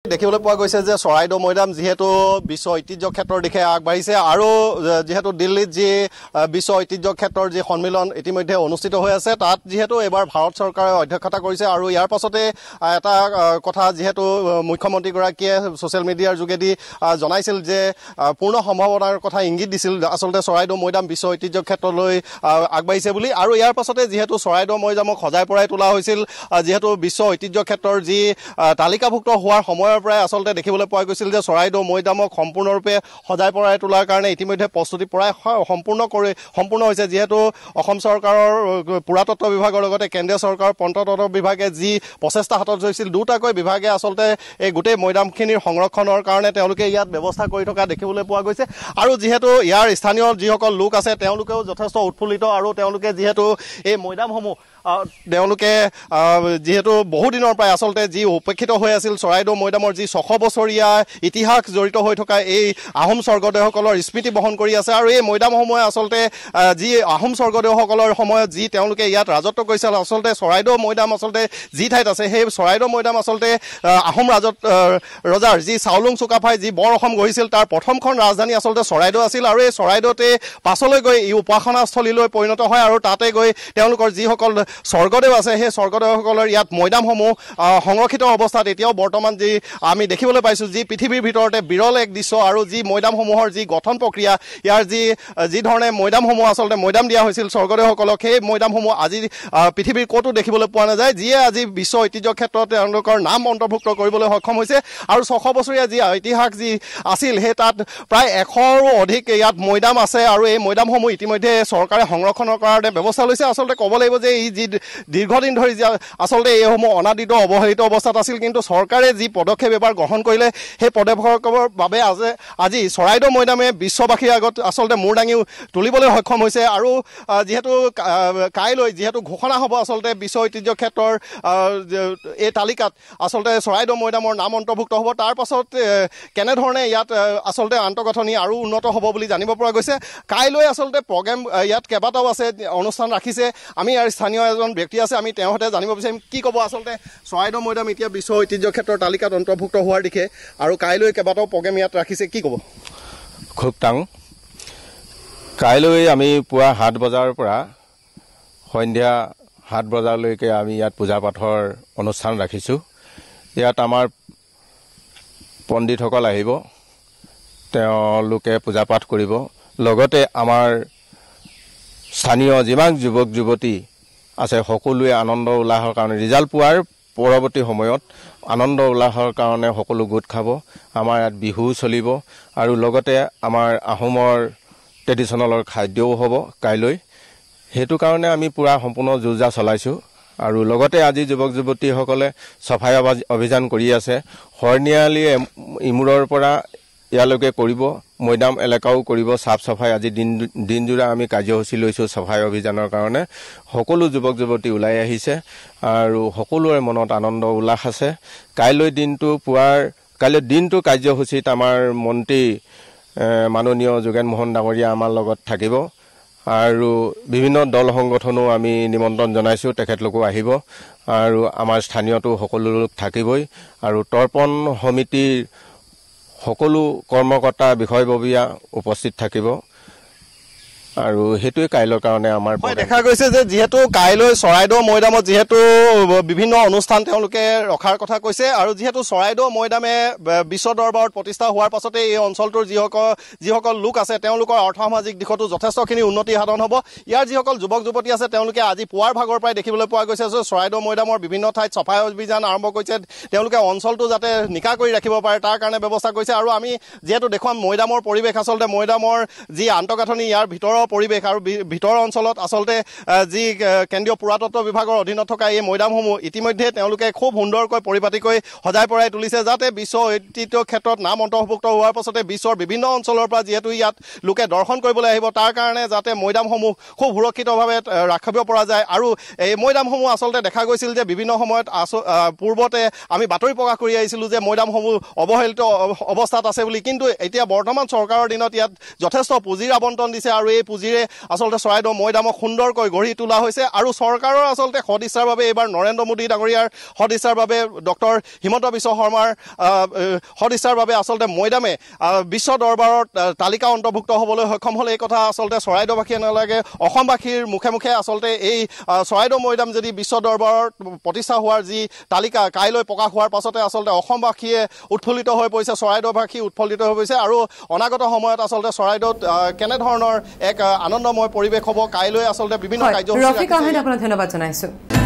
দেখিবলৈ পোৱা গৈছে যে চৰাইদেউ মৈদাম যেহেতু বিশ্ব ঐতিহ্য ক্ষেত্ৰৰ দিশে আগবাঢ়িছে আৰু যেহেতু দিল্লীত যি বিশ্ব ঐতিহ্য ক্ষেত্ৰৰ যি সন্মিলন ইতিমধ্যে অনুষ্ঠিত হৈ আছে তাত যেহেতু এবাৰ ভাৰত চৰকাৰে অধ্যক্ষতা কৰিছে আৰু ইয়াৰ পাছতে এটা কথা যেহেতু মুখ্যমন্ত্ৰীগৰাকীয়ে ছ'চিয়েল মিডিয়াৰ যোগেদি জনাইছিল যে পূৰ্ণ সম্ভাৱনাৰ কথা ইংগিত দিছিল আচলতে চৰাইদেউ মৈদাম বিশ্ব ঐতিহ্য ক্ষেত্ৰলৈ আগবাঢ়িছে বুলি আৰু ইয়াৰ পাছতে যেহেতু চৰাইদেউ মৈদামক সজাই পৰাই তোলা হৈছিল যেহেতু বিশ্ব ঐতিহ্য ক্ষেত্ৰৰ যি তালিকাভুক্ত হোৱাৰ সময়ৰ পৰাই আচলতে দেখিবলৈ পোৱা গৈছিল যে চৰাইদেউ মৈদামক সম্পূৰ্ণৰূপে সজাই পৰাই তোলাৰ কাৰণে ইতিমধ্যে প্ৰস্তুতি প্ৰায় সম্পূৰ্ণ হৈছে যেহেতু অসম চৰকাৰৰ পুৰাতত্ব বিভাগৰ লগতে কেন্দ্ৰীয় চৰকাৰৰ প্ৰত্নতত্ত্ব বিভাগে যি প্ৰচেষ্টা হাতত লৈছিল দুটাকৈ বিভাগে আচলতে এই গোটেই মৈদামখিনিৰ সংৰক্ষণৰ কাৰণে তেওঁলোকে ইয়াত ব্যৱস্থা কৰি থকা দেখিবলৈ পোৱা গৈছে আৰু যেহেতু ইয়াৰ স্থানীয় যিসকল লোক আছে তেওঁলোকেও যথেষ্ট উৎফুল্লিত আৰু তেওঁলোকে যিহেতু এই মৈদামসমূহ তেওঁলোকে যেহেতু বহুদিনৰ পৰাই আচলতে যি উপেক্ষিত হৈ আছিল চৰাইদেউ মৈদামৰ যি 600 বছৰীয়া ইতিহাস জড়িত হৈ থকা এই আহোম স্বৰ্গদেউসকলৰ স্মৃতি বহন কৰি আছে আৰু এই মৈদামসমূহে আচলতে যি আহোম স্বৰ্গদেউসকলৰ সময়ত যি তেওঁলোকে ইয়াত ৰাজত্ব কৰিছিল আচলতে চৰাইদেউ মৈদাম আচলতে যি ঠাইত আছে সেই চৰাইদেউ মৈদাম আচলতে আহোম ৰজাৰ যি চাওলুং চুকাফাই যি বৰ অসম গঢ়িছিল তাৰ প্ৰথমখন ৰাজধানী আচলতে চৰাইদেউ আছিল আৰু এই চৰাইদেউতে পাছলৈ গৈ ই উপাসনাস্থলীলৈ পৰিণত হয় আৰু তাতে গৈ তেওঁলোকৰ যিসকল স্বৰ্গদেউ আছে সেই স্বৰ্গদেউসকলৰ ইয়াত মৈদামসমূহ সংৰক্ষিত অৱস্থাত এতিয়াও বৰ্তমান যি আমি দেখিবলৈ পাইছোঁ যি পৃথিৱীৰ ভিতৰতে বিৰল এক দৃশ্য আৰু যি মৈদামসমূহৰ যি গঠন প্ৰক্ৰিয়া ইয়াৰ যি ধৰণে মৈদামসমূহ আচলতে মৈদাম দিয়া হৈছিল স্বৰ্গদেউসকলক সেই মৈদামসমূহ আজি পৃথিৱীৰ ক'তো দেখিবলৈ পোৱা নাযায় যিয়ে আজি বিশ্ব ঐতিহ্য ক্ষেত্ৰত তেওঁলোকৰ নাম অন্তৰ্ভুক্ত কৰিবলৈ সক্ষম হৈছে আৰু 600 বছৰীয়া যি ইতিহাস যি আছিল সেই তাত প্ৰায় 100ৰো অধিক ইয়াত মৈদাম আছে আৰু এই মৈদামসমূহ ইতিমধ্যে চৰকাৰে সংৰক্ষণৰ কাৰণে ব্যৱস্থা লৈছে আচলতে ক'ব লাগিব যে এই যি দীৰ্ঘদিন ধৰি আচলতে এইসমূহ অনাদিত অৱহেলিত অৱস্থাত আছিল কিন্তু চৰকাৰে যি পদক্ষেপ এবাৰ গ্ৰহণ কৰিলে সেই পদক্ষেপৰ বাবে আজি চৰাইদেউ মৈদামে বিশ্ববাসীৰ আগত আচলতে মূৰ দাঙি তুলিবলৈ সক্ষম হৈছে আৰু যিহেতু কাইলৈ যিহেতু ঘোষণা হ'ব আচলতে বিশ্ব ঐতিহ্য ক্ষেত্ৰৰ এই তালিকাত আচলতে চৰাইদেউ মৈদামৰ নাম অন্তৰ্ভুক্ত হ'ব তাৰ পাছত কেনেধৰণে ইয়াত আচলতে আন্তঃগাঁথনি আৰু উন্নত হ'ব বুলি জানিব পৰা গৈছে কাইলৈ আচলতে প্ৰগ্ৰেম ইয়াত কেইবাটাও আছে অনুষ্ঠান ৰাখিছে আমি ইয়াৰ স্থানীয় এজন ব্যক্তি আছে আমি তেওঁৰ সৈতে জানিব বিচাৰিম কি ক'ব আচলতে চৰাইদেউ মৈদাম এতিয়া বিশ্ব ঐতিহ্য ক্ষেত্ৰৰ তালিকাত অন্তৰ্ভুক্ত হোৱাৰ দিশে আৰু কাইলৈ কেইবাটাও প্ৰগ্ৰেম ইয়াত ৰাখিছে কি ক'ব খুব কাইলৈ আমি পুৱা 7 বজাৰ পৰা সন্ধিয়া 7 বজালৈকে আমি ইয়াত পূজা পাঠৰ অনুষ্ঠান ৰাখিছোঁ ইয়াত আমাৰ পণ্ডিতসকল আহিব তেওঁলোকে পূজা পাঠ কৰিব লগতে আমাৰ স্থানীয় যিমান যুৱক যুৱতী আছে সকলোৱে আনন্দ উল্লাহৰ কাৰণে ৰিজাল্ট পোৱাৰ পৰৱৰ্তী সময়ত আনন্দ উল্লাহৰ কাৰণে সকলো গোট খাব আমাৰ ইয়াত বিহু চলিব আৰু লগতে আমাৰ আহোমৰ ট্ৰেডিশ্যনেলৰ খাদ্যও হ'ব কাইলৈ সেইটো কাৰণে আমি পুৰা সম্পূৰ্ণ যোজা চলাইছোঁ আৰু লগতে আজি যুৱক যুৱতীসকলে চাফাই অভিযান কৰি আছে হৰ্ণিয়ালি ইমূৰৰ পৰা ইয়ালৈকে কৰিব মৈদাম এলেকাও কৰিব সাফ চাফাই আজি দিনজোৰা আমি কাৰ্যসূচী লৈছোঁ চাফাই অভিযানৰ কাৰণে সকলো যুৱক যুৱতী ওলাই আহিছে আৰু সকলোৰে মনত আনন্দ উল্লাস আছে কাইলৈ দিনটো কাৰ্যসূচীত আমাৰ মন্ত্ৰী মাননীয় যোগেন মোহন ডাঙৰীয়া আমাৰ লগত থাকিব আৰু বিভিন্ন দল সংগঠনো আমি নিমন্ত্ৰণ জনাইছোঁ তেখেতলোকো আহিব আৰু আমাৰ স্থানীয়তো সকলো লোক থাকিবই আৰু তৰ্পণ সমিতিৰ সকলো কৰ্মকৰ্তা বিষয়ববীয়া উপস্থিত থাকিব আৰু হেতুৱে কাইলৈৰ কাৰণে আমাৰ দেখা গৈছে যে যেহেতু কাইলৈ চৰাইদেউ মৈদামত যেহেতু বিভিন্ন অনুষ্ঠান তেওঁলোকে ৰখাৰ কথা কৈছে আৰু যেহেতু চৰাইদেউ মৈদামে বিশ্ব দৰবাৰত প্ৰতিষ্ঠা হোৱাৰ পাছতে এই অঞ্চলটোৰ যিসকল লোক আছে তেওঁলোকৰ অৰ্থসামাজিক দিশতো যথেষ্টখিনি উন্নতি সাধন হ'ব ইয়াৰ যিসকল যুৱক যুৱতী আছে তেওঁলোকে আজি পুৱাৰ ভাগৰ পৰাই দেখিবলৈ পোৱা গৈছে যে চৰাইদেউ মৈদামৰ বিভিন্ন ঠাইত চাফাই অভিযান আৰম্ভ কৰিছে তেওঁলোকে অঞ্চলটো যাতে নিকা কৰি ৰাখিব পাৰে তাৰ কাৰণে ব্যৱস্থা কৰিছে আৰু আমি যিহেতু দেখুৱাম মৈদামৰ পৰিৱেশ আচলতে মৈদামৰ যি আন্তঃগাঁথনি ইয়াৰ ভিতৰৰ পৰিৱেশ আৰু ভিতৰ অঞ্চলত আচলতে যি কেন্দ্ৰীয় পুৰাতত্ব বিভাগৰ অধীনত থকা এই মৈদামসমূহ ইতিমধ্যে তেওঁলোকে খুব সুন্দৰকৈ পৰিপাটিকৈ সজাই পৰাই তুলিছে যাতে বিশ্ব ঐতিহ্য ক্ষেত্ৰত নাম অন্তৰ্ভুক্ত হোৱাৰ পাছতে বিশ্বৰ বিভিন্ন অঞ্চলৰ পৰা যিহেতু ইয়াত লোকে দৰ্শন কৰিবলৈ আহিব তাৰ কাৰণে যাতে মৈদামসমূহ খুব সুৰক্ষিতভাৱে ৰাখিব পৰা যায় আৰু এই মৈদামসমূহ আচলতে দেখা গৈছিল যে বিভিন্ন সময়ত পূৰ্বতে আমি বাতৰি প্ৰকাশ কৰি আহিছিলোঁ যে মৈদামসমূহ অৱহেলিত অৱস্থাত আছে বুলি কিন্তু এতিয়া বৰ্তমান চৰকাৰৰ দিনত ইয়াত যথেষ্ট পুঁজিৰ আবণ্টন দিছে আৰু এই পুঁজিৰে আচলতে চৰাইদেউ মৈদামক সুন্দৰকৈ গঢ়ি তোলা হৈছে আৰু চৰকাৰৰ আচলতে সদিচ্ছাৰ বাবে এইবাৰ নৰেন্দ্ৰ মোদী ডাঙৰীয়াৰ সদিচ্ছাৰ বাবে ডক্টৰ হিমন্ত বিশ্ব শৰ্মাৰ সদিচ্ছাৰ বাবে আচলতে মৈদামে বিশ্ব দৰবাৰত তালিকা অন্তৰ্ভুক্ত হ'বলৈ সক্ষম হ'ল। এই কথা আচলতে চৰাইদেউবাসীয়ে নালাগে অসমবাসীৰ মুখে মুখে আচলতে এই চৰাইদেউ মৈদাম যদি বিশ্ব দৰবাৰত প্ৰতিষ্ঠা হোৱাৰ যি তালিকা কাইলৈ প্ৰকাশ হোৱাৰ পাছতে আচলতে অসমবাসীয়ে উৎফুল্লিত হৈ পৰিছে, চৰাইদেউবাসী উৎফুল্লিত হৈ পৰিছে আৰু অনাগত সময়ত আচলতে চৰাইদেউত কেনেধৰণৰ এক আনন্দময় পৰিৱেশ হ'ব কাইলৈ আচলতে বিভিন্ন কাৰ্যসূচী ৰফিক আহমেদ আপোনাক ধন্যবাদ জনাইছোঁ।